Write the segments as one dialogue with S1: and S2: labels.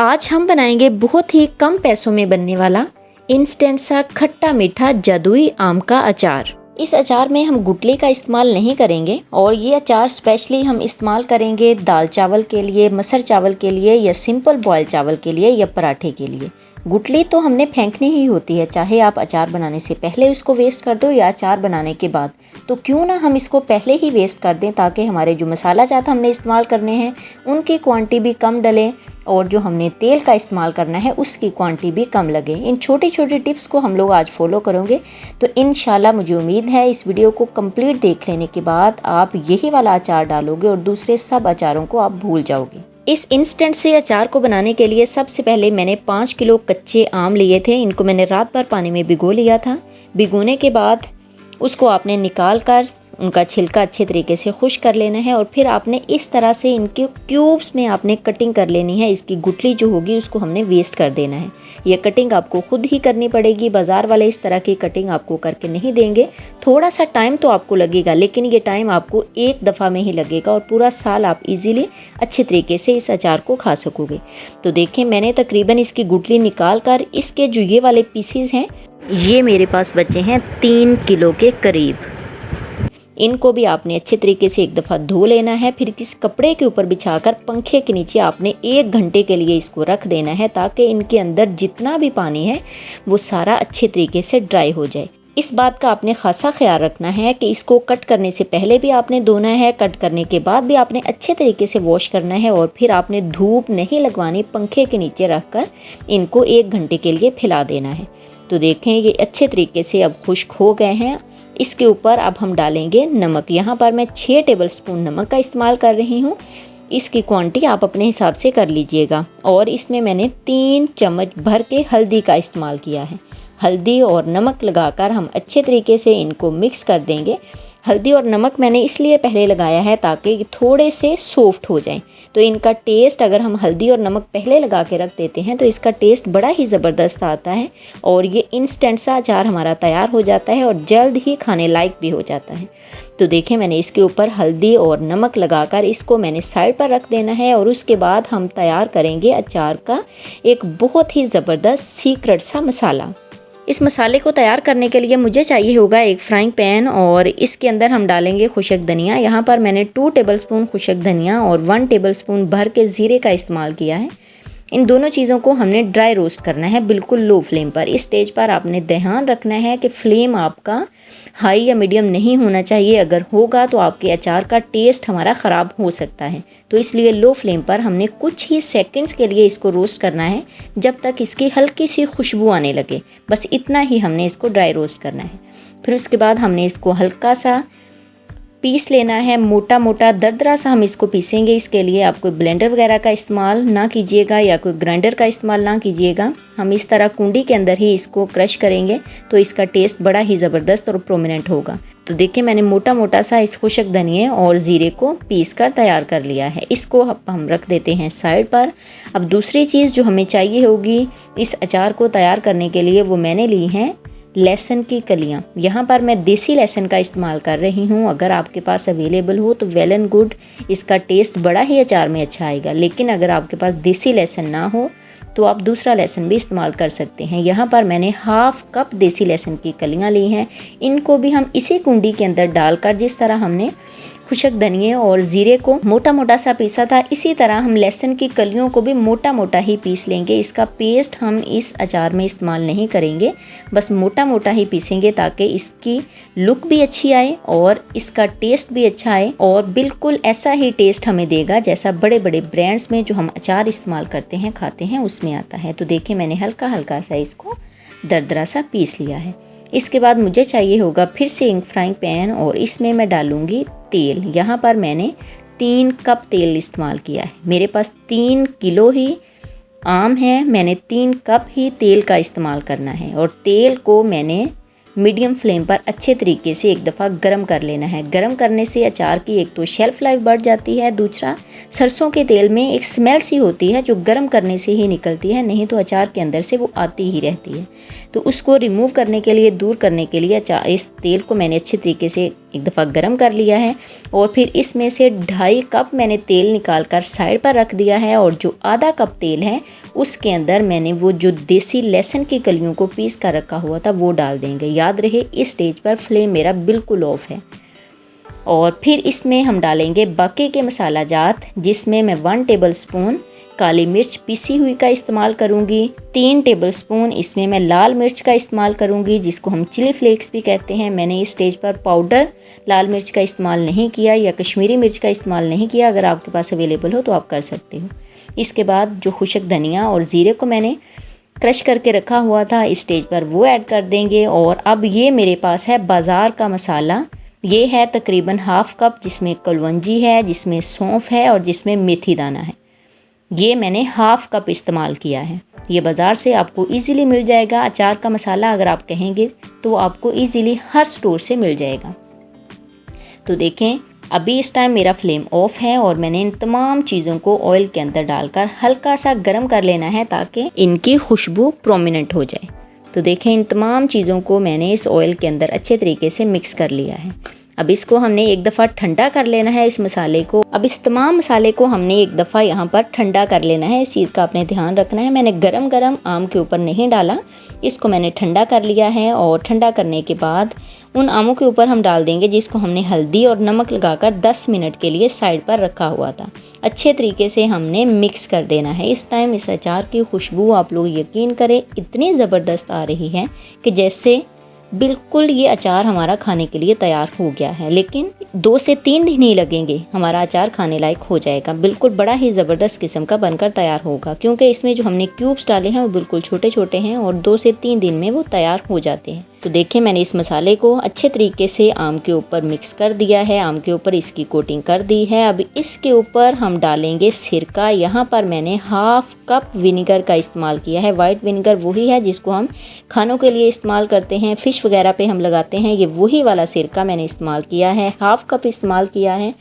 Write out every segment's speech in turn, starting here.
S1: आज हम बनाएंगे बहुत ही कम पैसों में बनने वाला इंस्टेंट सा खट्टा मीठा जादुई आम का अचार। इस अचार में हम गुठली का इस्तेमाल नहीं करेंगे और ये अचार स्पेशली हम इस्तेमाल करेंगे दाल चावल के लिए, मसर चावल के लिए या सिंपल बॉयल चावल के लिए या पराठे के लिए। गुठली तो हमने फेंकनी ही होती है, चाहे आप अचार बनाने से पहले उसको वेस्ट कर दो या अचार बनाने के बाद। तो क्यों ना हम इसको पहले ही वेस्ट कर दें ताकि हमारे जो मसाला जात हमने इस्तेमाल करने हैं उनकी क्वांटिटी भी कम डले और जो हमने तेल का इस्तेमाल करना है उसकी क्वांटिटी भी कम लगे। इन छोटी छोटी टिप्स को हम लोग आज फॉलो करेंगे तो इंशाल्लाह मुझे उम्मीद है इस वीडियो को कंप्लीट देख लेने के बाद आप यही वाला अचार डालोगे और दूसरे सब अचारों को आप भूल जाओगे। इस इंस्टेंट से अचार को बनाने के लिए सबसे पहले मैंने 5 किलो कच्चे आम लिए थे। इनको मैंने रात भर पानी में भिगो लिया था। भिगोने के बाद उसको आपने निकाल कर उनका छिलका अच्छे तरीके से खुश्क कर लेना है और फिर आपने इस तरह से इनके क्यूब्स में आपने कटिंग कर लेनी है। इसकी गुठली जो होगी उसको हमने वेस्ट कर देना है। ये कटिंग आपको खुद ही करनी पड़ेगी, बाज़ार वाले इस तरह की कटिंग आपको करके नहीं देंगे। थोड़ा सा टाइम तो आपको लगेगा लेकिन ये टाइम आपको एक दफ़ा में ही लगेगा और पूरा साल आप इजीली अच्छे तरीके से इस अचार को खा सकोगे। तो देखें मैंने तकरीबन इसकी गुठली निकाल कर इसके जो ये वाले पीसीज हैं ये मेरे पास बचे हैं 3 किलो के करीब। इनको भी आपने अच्छे तरीके से एक दफ़ा धो लेना है। फिर किस कपड़े के ऊपर बिछाकर पंखे के नीचे आपने 1 घंटे के लिए इसको रख देना है ताकि इनके अंदर जितना भी पानी है वो सारा अच्छे तरीके से ड्राई हो जाए। इस बात का आपने खासा ख्याल रखना है कि इसको कट करने से पहले भी आपने धोना है, कट करने के बाद भी आपने अच्छे तरीके से वॉश करना है और फिर आपने धूप नहीं लगवानी, पंखे के नीचे रख कर इनको 1 घंटे के लिए फैला देना है। तो देखें ये अच्छे तरीके से अब खुश्क हो गए हैं। इसके ऊपर अब हम डालेंगे नमक। यहाँ पर मैं 6 टेबलस्पून नमक का इस्तेमाल कर रही हूँ। इसकी क्वांटिटी आप अपने हिसाब से कर लीजिएगा। और इसमें मैंने 3 चम्मच भर के हल्दी का इस्तेमाल किया है। हल्दी और नमक लगाकर हम अच्छे तरीके से इनको मिक्स कर देंगे। हल्दी और नमक मैंने इसलिए पहले लगाया है ताकि ये थोड़े से सॉफ्ट हो जाएं। तो इनका टेस्ट अगर हम हल्दी और नमक पहले लगा के रख देते हैं तो इसका टेस्ट बड़ा ही ज़बरदस्त आता है और ये इंस्टेंट सा अचार हमारा तैयार हो जाता है और जल्द ही खाने लायक भी हो जाता है। तो देखें मैंने इसके ऊपर हल्दी और नमक लगाकर इसको मैंने साइड पर रख देना है और उसके बाद हम तैयार करेंगे अचार का एक बहुत ही ज़बरदस्त सीक्रेट सा मसाला। इस मसाले को तैयार करने के लिए मुझे चाहिए होगा एक फ्राइंग पैन और इसके अंदर हम डालेंगे खुशक धनिया। यहाँ पर मैंने 2 टेबलस्पून खुशक धनिया और 1 टेबलस्पून भर के ज़ीरे का इस्तेमाल किया है। इन दोनों चीज़ों को हमने ड्राई रोस्ट करना है बिल्कुल लो फ्लेम पर। इस स्टेज पर आपने ध्यान रखना है कि फ्लेम आपका हाई या मीडियम नहीं होना चाहिए। अगर होगा तो आपके अचार का टेस्ट हमारा ख़राब हो सकता है। तो इसलिए लो फ्लेम पर हमने कुछ ही सेकंड्स के लिए इसको रोस्ट करना है जब तक इसकी हल्की सी खुशबू आने लगे। बस इतना ही हमने इसको ड्राई रोस्ट करना है। फिर उसके बाद हमने इसको हल्का सा पीस लेना है, मोटा मोटा दरदरा सा हम इसको पीसेंगे। इसके लिए आप कोई ब्लेंडर वगैरह का इस्तेमाल ना कीजिएगा या कोई ग्राइंडर का इस्तेमाल ना कीजिएगा। हम इस तरह कुंडी के अंदर ही इसको क्रश करेंगे तो इसका टेस्ट बड़ा ही ज़बरदस्त और प्रोमिनेंट होगा। तो देखिए मैंने मोटा मोटा सा इस खुशक धनिये और ज़ीरे को पीस कर तैयार कर लिया है। इसको हम रख देते हैं साइड पर। अब दूसरी चीज़ जो हमें चाहिए होगी इस अचार को तैयार करने के लिए वो मैंने ली हैं लहसुन की कलियाँ। यहाँ पर मैं देसी लहसुन का इस्तेमाल कर रही हूँ। अगर आपके पास अवेलेबल हो तो वेल एंड गुड, इसका टेस्ट बड़ा ही अचार में अच्छा आएगा। लेकिन अगर आपके पास देसी लहसुन ना हो तो आप दूसरा लहसुन भी इस्तेमाल कर सकते हैं। यहाँ पर मैंने 1/2 कप देसी लहसुन की कलियाँ ली हैं। इनको भी हम इसी कुंडी के अंदर डालकर जिस तरह हमने खुशक धनिये और ज़ीरे को मोटा मोटा सा पीसा था इसी तरह हम लहसुन की कलियों को भी मोटा मोटा ही पीस लेंगे। इसका पेस्ट हम इस अचार में इस्तेमाल नहीं करेंगे, बस मोटा मोटा ही पीसेंगे ताकि इसकी लुक भी अच्छी आए और इसका टेस्ट भी अच्छा आए और बिल्कुल ऐसा ही टेस्ट हमें देगा जैसा बड़े बड़े ब्रांड्स में जो हम अचार इस्तेमाल करते हैं खाते हैं उसमें आता है। तो देखिए मैंने हल्का हल्का सा इसको दरदरा सा पीस लिया है। इसके बाद मुझे चाहिए होगा फिर से एक फ्राइंग पैन और इसमें मैं डालूँगी तेल। यहाँ पर मैंने 3 कप तेल इस्तेमाल किया है। मेरे पास 3 किलो ही आम है, मैंने 3 कप ही तेल का इस्तेमाल करना है और तेल को मैंने मीडियम फ्लेम पर अच्छे तरीके से एक दफ़ा गरम कर लेना है। गरम करने से अचार की एक तो शेल्फ़ लाइफ बढ़ जाती है, दूसरा सरसों के तेल में एक स्मेल सी होती है जो गरम करने से ही निकलती है, नहीं तो अचार के अंदर से वो आती ही रहती है। तो उसको रिमूव करने के लिए, दूर करने के लिए इस तेल को मैंने अच्छे तरीके से एक दफ़ा गरम कर लिया है और फिर इसमें से 2.5 कप मैंने तेल निकाल कर साइड पर रख दिया है और जो आधा कप तेल है उसके अंदर मैंने वो जो देसी लहसुन की कलियों को पीस कर रखा हुआ था वो डाल देंगे। याद रहे इस स्टेज पर फ्लेम मेरा बिल्कुल ऑफ है। और फिर इसमें हम डालेंगे बाकी के मसाला जात, जिसमें मैं 1 टेबलस्पून काली मिर्च पीसी हुई का इस्तेमाल करूंगी, 3 टेबलस्पून इसमें मैं लाल मिर्च का इस्तेमाल करूंगी जिसको हम चिली फ्लेक्स भी कहते हैं। मैंने इस स्टेज पर पाउडर लाल मिर्च का इस्तेमाल नहीं किया या कश्मीरी मिर्च का इस्तेमाल नहीं किया, अगर आपके पास अवेलेबल हो तो आप कर सकते हो। इसके बाद जो खुशक धनिया और ज़ीरे को मैंने क्रश करके रखा हुआ था इस स्टेज पर वो ऐड कर देंगे। और अब ये मेरे पास है बाज़ार का मसाला, ये है तकरीबन 1/2 कप, जिसमें कलवंजी है, जिसमें सौंफ है और जिसमें मेथी दाना है। ये मैंने 1/2 कप इस्तेमाल किया है। ये बाज़ार से आपको इजीली मिल जाएगा। अचार का मसाला अगर आप कहेंगे तो आपको इजीली हर स्टोर से मिल जाएगा। तो देखें अभी इस टाइम मेरा फ्लेम ऑफ है और मैंने इन तमाम चीज़ों को ऑयल के अंदर डालकर हल्का सा गर्म कर लेना है ताकि इनकी खुशबू प्रोमिनेंट हो जाए। तो देखें इन तमाम चीज़ों को मैंने इस ऑयल के अंदर अच्छे तरीके से मिक्स कर लिया है। अब इसको हमने एक दफ़ा ठंडा कर लेना है इस मसाले को। अब इस तमाम मसाले को हमने एक दफ़ा यहाँ पर ठंडा कर लेना है, इस चीज़ का आपने ध्यान रखना है। मैंने गरम गरम आम के ऊपर नहीं डाला, इसको मैंने ठंडा कर लिया है। और ठंडा करने के बाद उन आमों के ऊपर हम डाल देंगे जिसको हमने हल्दी और नमक लगाकर 10 मिनट के लिए साइड पर रखा हुआ था। अच्छे तरीके से हमने मिक्स कर देना है। इस टाइम इस अचार की खुशबू आप लोग यकीन करें इतनी ज़बरदस्त आ रही है कि जैसे बिल्कुल ये अचार हमारा खाने के लिए तैयार हो गया है। लेकिन 2 से 3 दिन ही लगेंगे, हमारा अचार खाने लायक हो जाएगा। बिल्कुल बड़ा ही ज़बरदस्त किस्म का बनकर तैयार होगा, क्योंकि इसमें जो हमने क्यूब्स डाले हैं वो बिल्कुल छोटे छोटे हैं और 2 से 3 दिन में वो तैयार हो जाते हैं। तो देखें मैंने इस मसाले को अच्छे तरीके से आम के ऊपर मिक्स कर दिया है, आम के ऊपर इसकी कोटिंग कर दी है। अब इसके ऊपर हम डालेंगे सिरका। यहाँ पर मैंने 1/2 कप विनेगर का इस्तेमाल किया है। वाइट विनेगर वही है जिसको हम खानों के लिए इस्तेमाल करते हैं, फ़िश वगैरह पे हम लगाते हैं, ये वही वाला सिरका मैंने इस्तेमाल किया है। 1/2 कप इस्तेमाल किया है।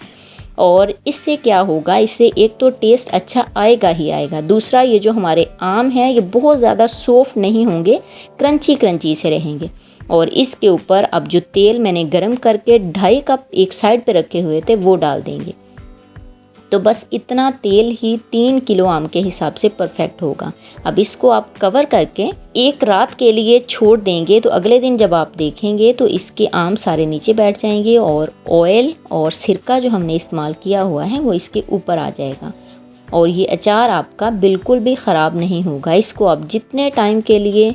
S1: और इससे क्या होगा, इससे एक तो टेस्ट अच्छा आएगा ही आएगा, दूसरा ये जो हमारे आम हैं ये बहुत ज़्यादा सॉफ्ट नहीं होंगे, क्रंची क्रंची से रहेंगे। और इसके ऊपर अब जो तेल मैंने गरम करके 2.5 कप एक साइड पे रखे हुए थे वो डाल देंगे। तो बस इतना तेल ही 3 किलो आम के हिसाब से परफेक्ट होगा। अब इसको आप कवर करके एक रात के लिए छोड़ देंगे, तो अगले दिन जब आप देखेंगे तो इसके आम सारे नीचे बैठ जाएंगे और ऑयल और सिरका जो हमने इस्तेमाल किया हुआ है वो इसके ऊपर आ जाएगा। और ये अचार आपका बिल्कुल भी ख़राब नहीं होगा। इसको आप जितने टाइम के लिए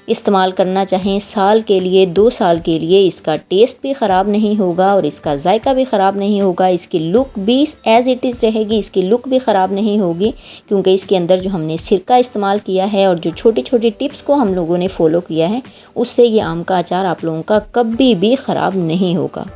S1: इस्तेमाल करना चाहें, साल के लिए, 2 साल के लिए, इसका टेस्ट भी ख़राब नहीं होगा और इसका जायका भी ख़राब नहीं होगा। इसकी लुक भी एज़ इट इज़ रहेगी, इसकी लुक भी ख़राब नहीं होगी, क्योंकि इसके अंदर जो हमने सिरका इस्तेमाल किया है और जो छोटी छोटी टिप्स को हम लोगों ने फॉलो किया है उससे ये आम का अचार आप लोगों का कभी भी ख़राब नहीं होगा।